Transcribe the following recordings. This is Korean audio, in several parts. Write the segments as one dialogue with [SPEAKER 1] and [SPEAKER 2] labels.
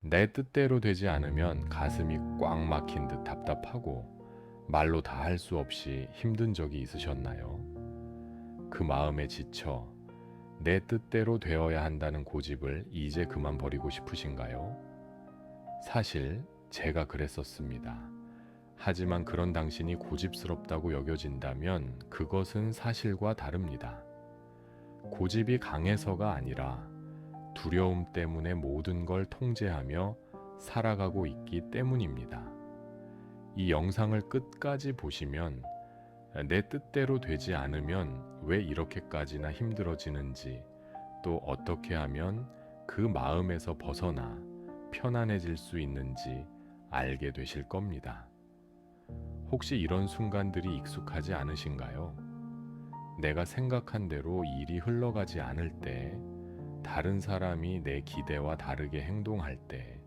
[SPEAKER 1] 내 뜻대로 되지 않으면 가슴이 꽉 막힌 듯 답답하고 말로 다 할 수 없이 힘든 적이 있으셨나요? 그 마음에 지쳐 내 뜻대로 되어야 한다는 고집을 이제 그만 버리고 싶으신가요? 사실 제가 그랬었습니다. 하지만 그런 당신이 고집스럽다고 여겨진다면 그것은 사실과 다릅니다. 고집이 강해서가 아니라 두려움 때문에 모든 걸 통제하며 살아가고 있기 때문입니다. 이 영상을 끝까지 보시면 내 뜻대로 되지 않으면 왜 이렇게까지나 힘들어지는지, 또 어떻게 하면 그 마음에서 벗어나 편안해질 수 있는지 알게 되실 겁니다. 혹시 이런 순간들이 익숙하지 않으신가요? 내가 생각한 대로 일이 흘러가지 않을 때, 다른 사람이 내 기대와 다르게 행동할 때,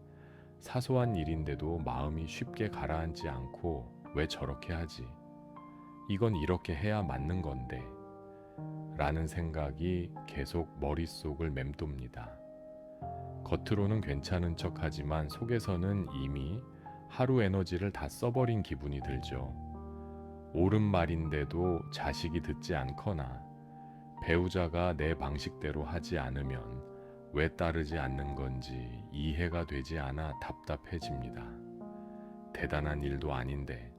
[SPEAKER 1] 사소한 일인데도 마음이 쉽게 가라앉지 않고 왜 저렇게 하지? 이건 이렇게 해야 맞는 건데 라는 생각이 계속 머릿속을 맴돕니다. 겉으로는 괜찮은 척 하지만 속에서는 이미 하루 에너지를 다 써버린 기분이 들죠. 옳은 말인데도 자식이 듣지 않거나 배우자가 내 방식대로 하지 않으면 왜 따르지 않는 건지 이해가 되지 않아 답답해집니다. 대단한 일도 아닌데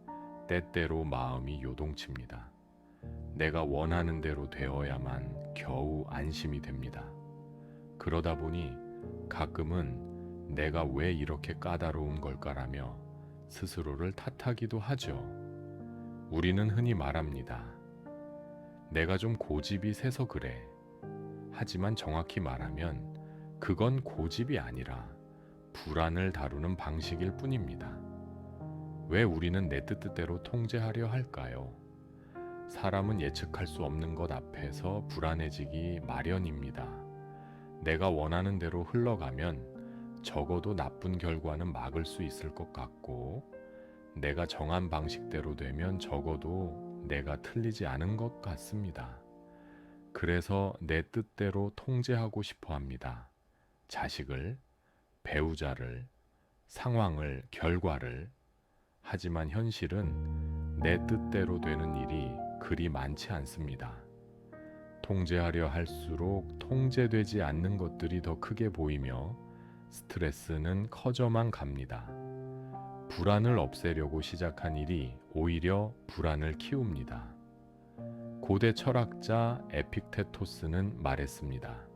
[SPEAKER 1] 때때로 마음이 요동칩니다. 내가 원하는 대로 되어야만 겨우 안심이 됩니다. 그러다 보니 가끔은 내가 왜 이렇게 까다로운 걸까라며 스스로를 탓하기도 하죠. 우리는 흔히 말합니다. 내가 좀 고집이 세서 그래. 하지만 정확히 말하면 그건 고집이 아니라 불안을 다루는 방식일 뿐입니다. 왜 우리는 내 뜻대로 통제하려 할까요? 사람은 예측할 수 없는 것 앞에서 불안해지기 마련입니다. 내가 원하는 대로 흘러가면 적어도 나쁜 결과는 막을 수 있을 것 같고, 내가 정한 방식대로 되면 적어도 내가 틀리지 않은 것 같습니다. 그래서 내 뜻대로 통제하고 싶어 합니다. 자식을, 배우자를, 상황을, 결과를. 하지만 현실은 내 뜻대로 되는 일이 그리 많지 않습니다. 통제하려 할수록 통제되지 않는 것들이 더 크게 보이며 스트레스는 커져만 갑니다. 불안을 없애려고 시작한 일이 오히려 불안을 키웁니다. 고대 철학자 에픽테토스는 말했습니다.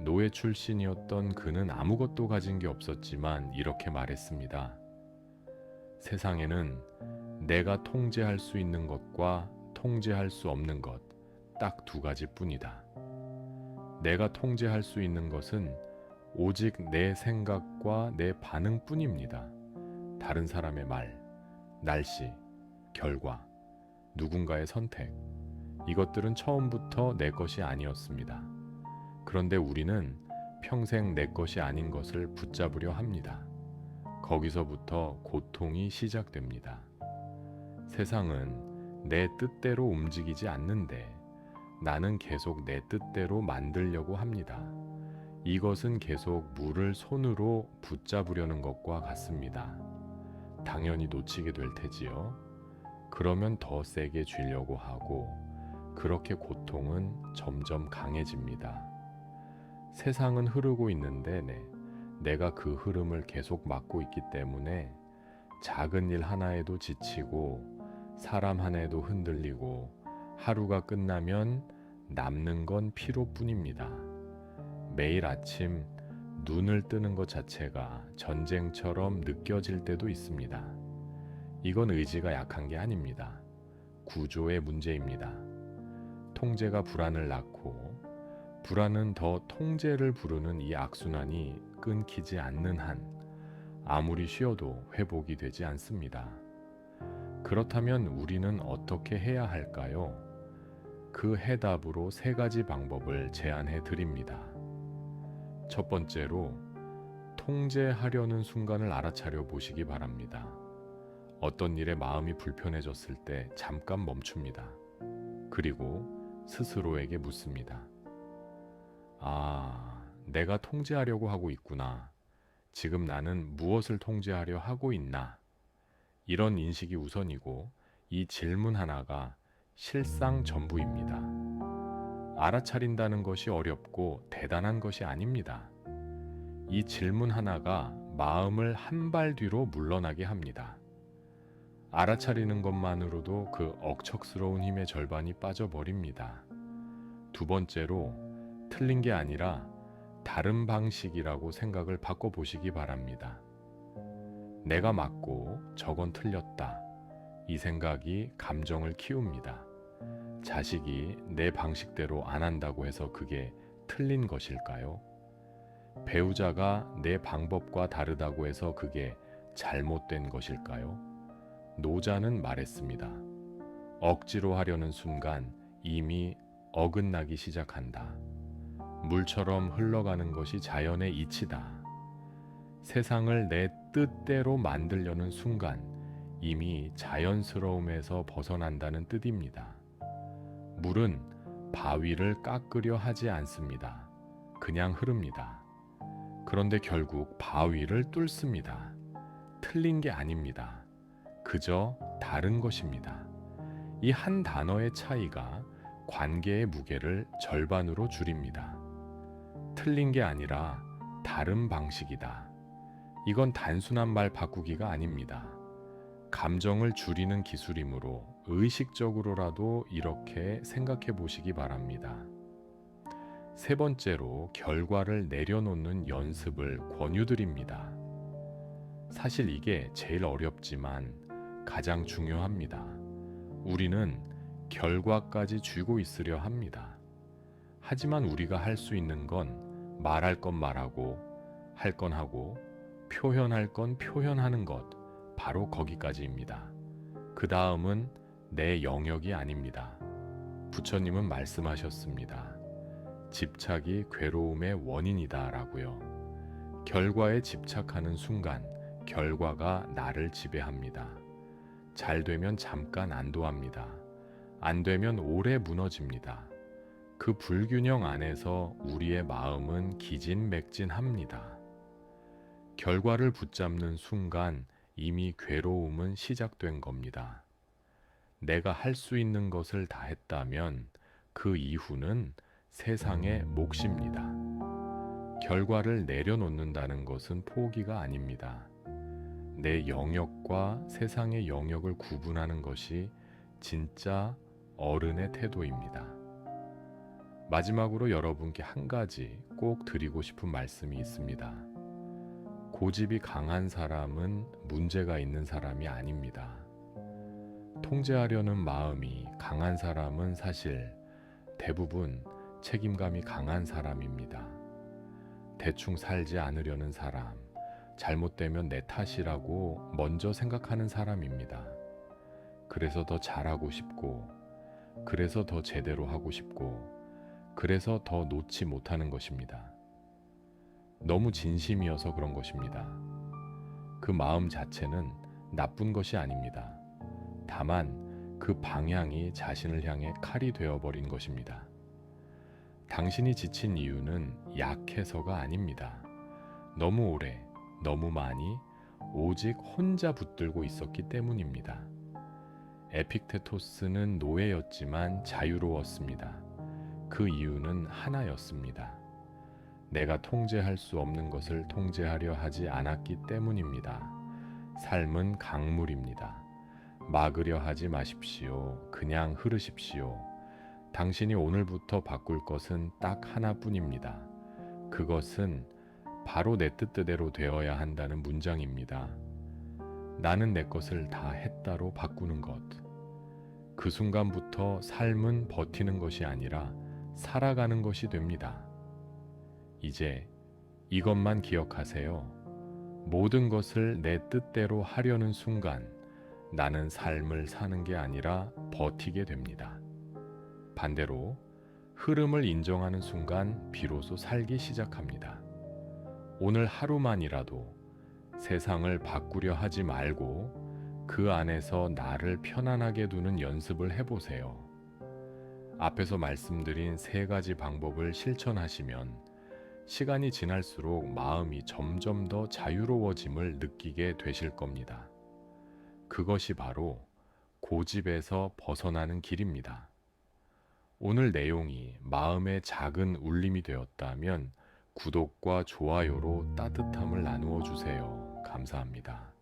[SPEAKER 1] 노예 출신이었던 그는 아무것도 가진 게 없었지만 이렇게 말했습니다. 세상에는 내가 통제할 수 있는 것과 통제할 수 없는 것 딱 두 가지뿐이다. 내가 통제할 수 있는 것은 오직 내 생각과 내 반응뿐입니다. 다른 사람의 말, 날씨, 결과, 누군가의 선택, 이것들은 처음부터 내 것이 아니었습니다. 그런데 우리는 평생 내 것이 아닌 것을 붙잡으려 합니다. 거기서부터 고통이 시작됩니다. 세상은 내 뜻대로 움직이지 않는데 나는 계속 내 뜻대로 만들려고 합니다. 이것은 계속 물을 손으로 붙잡으려는 것과 같습니다. 당연히 놓치게 될 테지요. 그러면 더 세게 쥐려고 하고 그렇게 고통은 점점 강해집니다. 세상은 흐르고 있는데 내가 그 흐름을 계속 막고 있기 때문에 작은 일 하나에도 지치고 사람 하나에도 흔들리고 하루가 끝나면 남는 건 피로뿐입니다. 매일 아침 눈을 뜨는 것 자체가 전쟁처럼 느껴질 때도 있습니다. 이건 의지가 약한 게 아닙니다. 구조의 문제입니다. 통제가 불안을 낳고 불안은 더 통제를 부르는 이 악순환이 끊기지 않는 한 아무리 쉬어도 회복이 되지 않습니다. 그렇다면 우리는 어떻게 해야 할까요? 그 해답으로 세 가지 방법을 제안해 드립니다. 첫 번째로 통제하려는 순간을 알아차려 보시기 바랍니다. 어떤 일에 마음이 불편해졌을 때 잠깐 멈춥니다. 그리고 스스로에게 묻습니다. 아, 내가 통제하려고 하고 있구나. 지금 나는 무엇을 통제하려 하고 있나? 이런 인식이 우선이고 이 질문 하나가 실상 전부입니다. 알아차린다는 것이 어렵고 대단한 것이 아닙니다. 이 질문 하나가 마음을 한 발 뒤로 물러나게 합니다. 알아차리는 것만으로도 그 억척스러운 힘의 절반이 빠져버립니다. 두 번째로 틀린 게 아니라 다른 방식이라고 생각을 바꿔보시기 바랍니다. 내가 맞고 저건 틀렸다. 이 생각이 감정을 키웁니다. 자식이 내 방식대로 안 한다고 해서 그게 틀린 것일까요? 배우자가 내 방법과 다르다고 해서 그게 잘못된 것일까요? 노자는 말했습니다. 억지로 하려는 순간 이미 어긋나기 시작한다. 물처럼 흘러가는 것이 자연의 이치다. 세상을 내 뜻대로 만들려는 순간 이미 자연스러움에서 벗어난다는 뜻입니다. 물은 바위를 깎으려 하지 않습니다. 그냥 흐릅니다. 그런데 결국 바위를 뚫습니다. 틀린 게 아닙니다. 그저 다른 것입니다. 이 한 단어의 차이가 관계의 무게를 절반으로 줄입니다. 틀린 게 아니라 다른 방식이다. 이건 단순한 말 바꾸기가 아닙니다. 감정을 줄이는 기술이므로 의식적으로라도 이렇게 생각해 보시기 바랍니다. 세 번째로 결과를 내려놓는 연습을 권유드립니다. 사실 이게 제일 어렵지만 가장 중요합니다. 우리는 결과까지 쥐고 있으려 합니다. 하지만 우리가 할 수 있는 건 말할 건 말하고, 할 건 하고, 표현할 건 표현하는 것, 바로 거기까지입니다. 그 다음은 내 영역이 아닙니다. 부처님은 말씀하셨습니다. 집착이 괴로움의 원인이다 라고요. 결과에 집착하는 순간 결과가 나를 지배합니다. 잘 되면 잠깐 안도합니다. 안 되면 오래 무너집니다. 그 불균형 안에서 우리의 마음은 기진맥진합니다. 결과를 붙잡는 순간 이미 괴로움은 시작된 겁니다. 내가 할 수 있는 것을 다 했다면 그 이후는 세상의 몫입니다. 결과를 내려놓는다는 것은 포기가 아닙니다. 내 영역과 세상의 영역을 구분하는 것이 진짜 어른의 태도입니다. 마지막으로 여러분께 한 가지 꼭 드리고 싶은 말씀이 있습니다. 고집이 강한 사람은 문제가 있는 사람이 아닙니다. 통제하려는 마음이 강한 사람은 사실 대부분 책임감이 강한 사람입니다. 대충 살지 않으려는 사람, 잘못되면 내 탓이라고 먼저 생각하는 사람입니다. 그래서 더 잘하고 싶고, 그래서 더 제대로 하고 싶고, 그래서 더 놓지 못하는 것입니다. 너무 진심이어서 그런 것입니다. 그 마음 자체는 나쁜 것이 아닙니다. 다만 그 방향이 자신을 향해 칼이 되어버린 것입니다. 당신이 지친 이유는 약해서가 아닙니다. 너무 오래, 너무 많이, 오직 혼자 붙들고 있었기 때문입니다. 에픽테토스는 노예였지만 자유로웠습니다. 그 이유는 하나였습니다. 내가 통제할 수 없는 것을 통제하려 하지 않았기 때문입니다. 삶은 강물입니다. 막으려 하지 마십시오. 그냥 흐르십시오. 당신이 오늘부터 바꿀 것은 딱 하나뿐입니다. 그것은 바로 내 뜻대로 되어야 한다는 문장입니다. 나는 내 것을 다 했다로 바꾸는 것. 그 순간부터 삶은 버티는 것이 아니라 살아가는 것이 됩니다. 이제 이것만 기억하세요. 모든 것을 내 뜻대로 하려는 순간 나는 삶을 사는 게 아니라 버티게 됩니다. 반대로 흐름을 인정하는 순간 비로소 살기 시작합니다. 오늘 하루만이라도 세상을 바꾸려 하지 말고 그 안에서 나를 편안하게 두는 연습을 해보세요. 앞에서 말씀드린 세 가지 방법을 실천하시면 시간이 지날수록 마음이 점점 더 자유로워짐을 느끼게 되실 겁니다. 그것이 바로 고집에서 벗어나는 길입니다. 오늘 내용이 마음의 작은 울림이 되었다면 구독과 좋아요로 따뜻함을 나누어 주세요. 감사합니다.